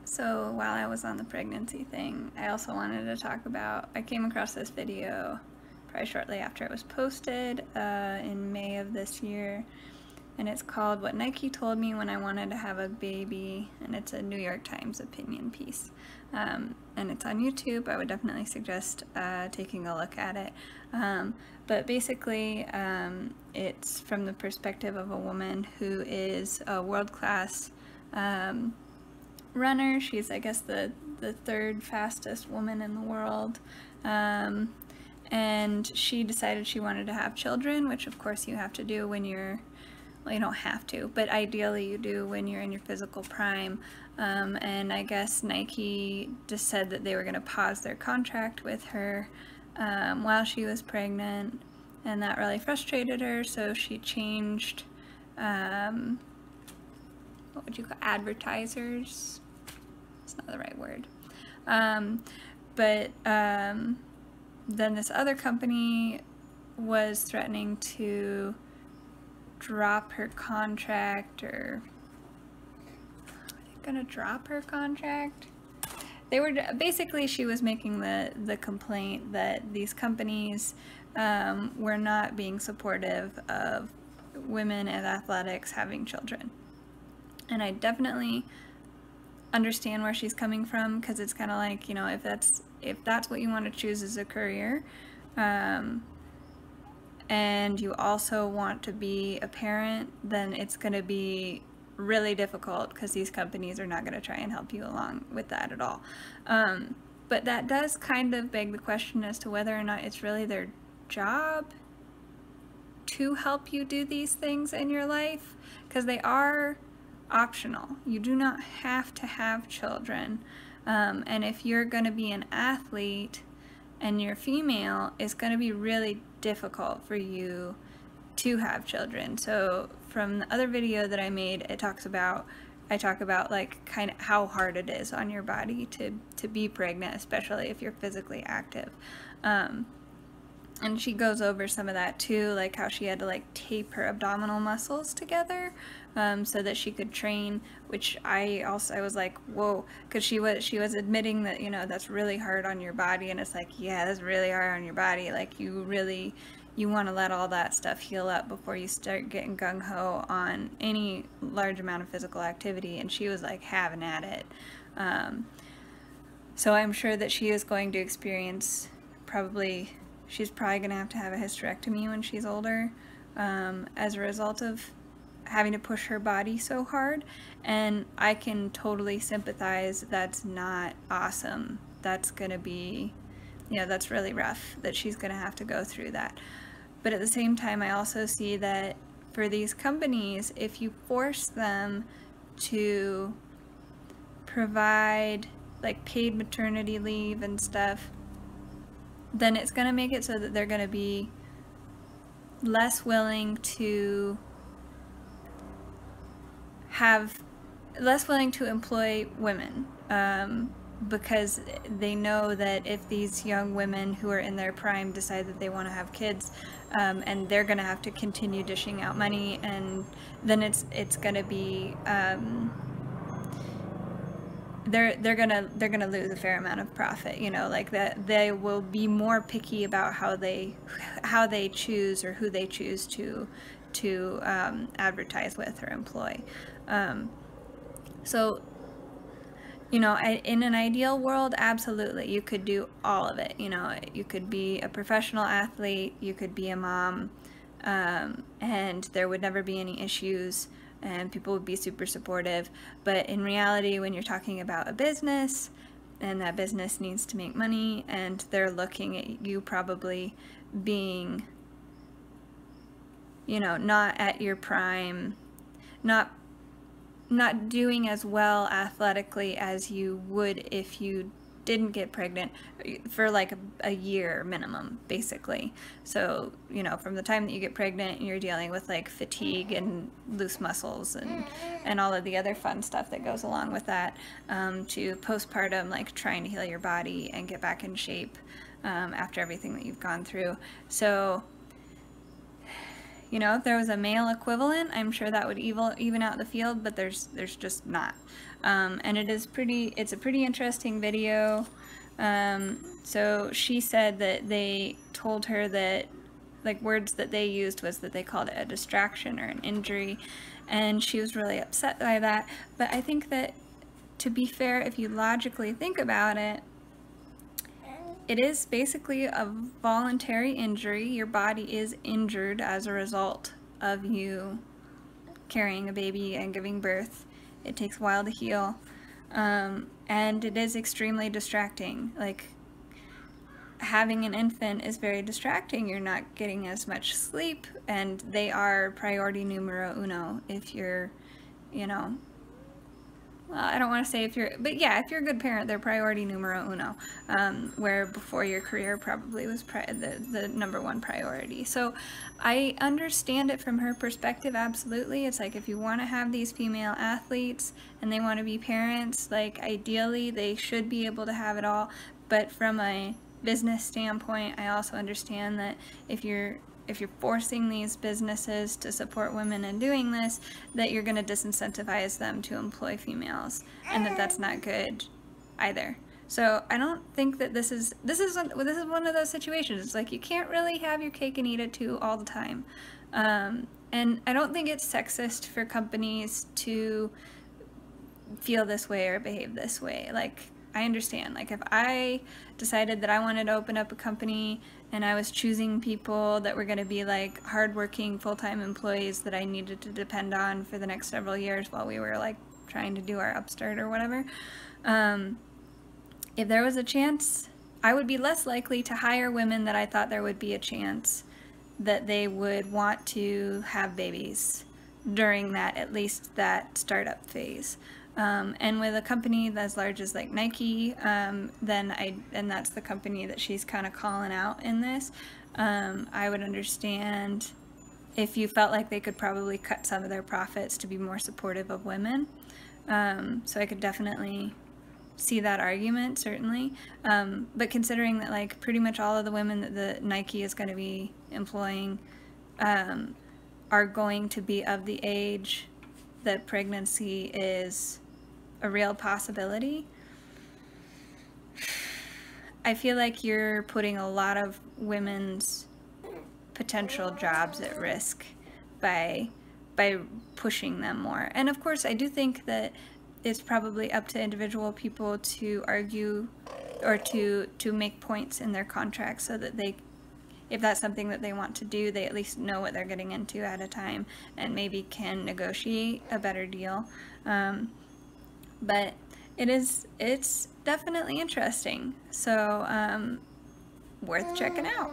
So while I was on the pregnancy thing, I also wanted to talk about, I came across this video probably shortly after it was posted in May of this year, and it's called What Nike Told Me When I Wanted to Have a Baby, and it's a New York Times opinion piece. And it's on YouTube. I would definitely suggest taking a look at it. But basically, it's from the perspective of a woman who is a world-class runner. She's, I guess, the third fastest woman in the world. And she decided she wanted to have children, which of course you have to do when you're, well, you don't have to, but ideally you do when you're in your physical prime. And I guess Nike just said that they were going to pause their contract with her while she was pregnant, and that really frustrated her, so she changed, what would you call advertisers? It's not the right word. Then this other company was threatening to drop her contract, or are they gonna drop her contract? They were basically, she was making the complaint that these companies were not being supportive of women in athletics having children. And I definitely understand where she's coming from, because it's kind of like, you know, if that's what you want to choose as a career, and you also want to be a parent, then it's going to be really difficult, because these companies are not going to try and help you along with that at all. But that does kind of beg the question as to whether or not it's really their job to help you do these things in your life, because they are optional. You do not have to have children. And if you're going to be an athlete and you're female, it's going to be really difficult for you to have children. So from the other video that I made, I talk about like kind of how hard it is on your body to be pregnant, especially if you're physically active. And she goes over some of that too, like how she had to like tape her abdominal muscles together so that she could train, which I was like, whoa, because she was admitting that, you know, that's really hard on your body, and it's like, yeah, that's really hard on your body. Like you want to let all that stuff heal up before you start getting gung-ho on any large amount of physical activity, and she was like having at it. So I'm sure that she is going to experience she's probably going to have a hysterectomy when she's older as a result of having to push her body so hard. And I can totally sympathize. That's not awesome. That's going to be, you know, that's really rough that she's going to have to go through that. But at the same time, I also see that for these companies, if you force them to provide like paid maternity leave and stuff, then it's going to make it so that they're going to be less willing to employ women, because they know that if these young women who are in their prime decide that they want to have kids, and they're going to have to continue dishing out money, and then it's going to be they're gonna lose a fair amount of profit, you know, like that. They will be more picky about how they choose, or who they choose to advertise with or employ. So, you know, in an ideal world, absolutely, you could do all of it. You know, you could be a professional athlete, you could be a mom, and there would never be any issues, and people would be super supportive. But in reality, when you're talking about a business, and that business needs to make money, and they're looking at you probably being, you know, not at your prime, not doing as well athletically as you would if you didn't get pregnant, for like a year minimum, basically. So, you know, from the time that you get pregnant, you're dealing with like fatigue and loose muscles and all of the other fun stuff that goes along with that, to postpartum, like trying to heal your body and get back in shape after everything that you've gone through. So You know, if there was a male equivalent, I'm sure that would even out the field, but there's just not. And it's a pretty interesting video. So she said that they told her that, like, words that they used was that they called it a distraction or an injury, and she was really upset by that. But I think that, to be fair, if you logically think about it, it is basically a voluntary injury. Your body is injured as a result of you carrying a baby and giving birth. It takes a while to heal. And it is extremely distracting. Like, having an infant is very distracting. You're not getting as much sleep, and they are priority numero uno if you're, you know, well, I don't want to say if you're, but yeah, if you're a good parent, they're priority numero uno, where before your career probably was the number one priority. So I understand it from her perspective, absolutely. It's like, if you want to have these female athletes and they want to be parents, like, ideally they should be able to have it all. But from a business standpoint, I also understand that if you're forcing these businesses to support women in doing this, that you're going to disincentivize them to employ females, and that's not good either. So I don't think that this is one of those situations. It's like, you can't really have your cake and eat it too all the time. And I don't think it's sexist for companies to feel this way or behave this way. Like, I understand, like, if I decided that I wanted to open up a company and I was choosing people that were going to be like hardworking full-time employees that I needed to depend on for the next several years while we were like trying to do our upstart or whatever, if there was a chance, I would be less likely to hire women that I thought there would be a chance that they would want to have babies during that, at least that startup phase. And with a company as large as like Nike, and that's the company that she's kind of calling out in this, I would understand if you felt like they could probably cut some of their profits to be more supportive of women. So I could definitely see that argument, certainly. But considering that, like, pretty much all of the women that the Nike is going to be employing are going to be of the age that pregnancy is a real possibility, I feel like you're putting a lot of women's potential jobs at risk by pushing them more. And of course, I do think that it's probably up to individual people to argue or to make points in their contracts so that they, if that's something that they want to do, they at least know what they're getting into at a time and maybe can negotiate a better deal. But it's definitely interesting. So worth checking out.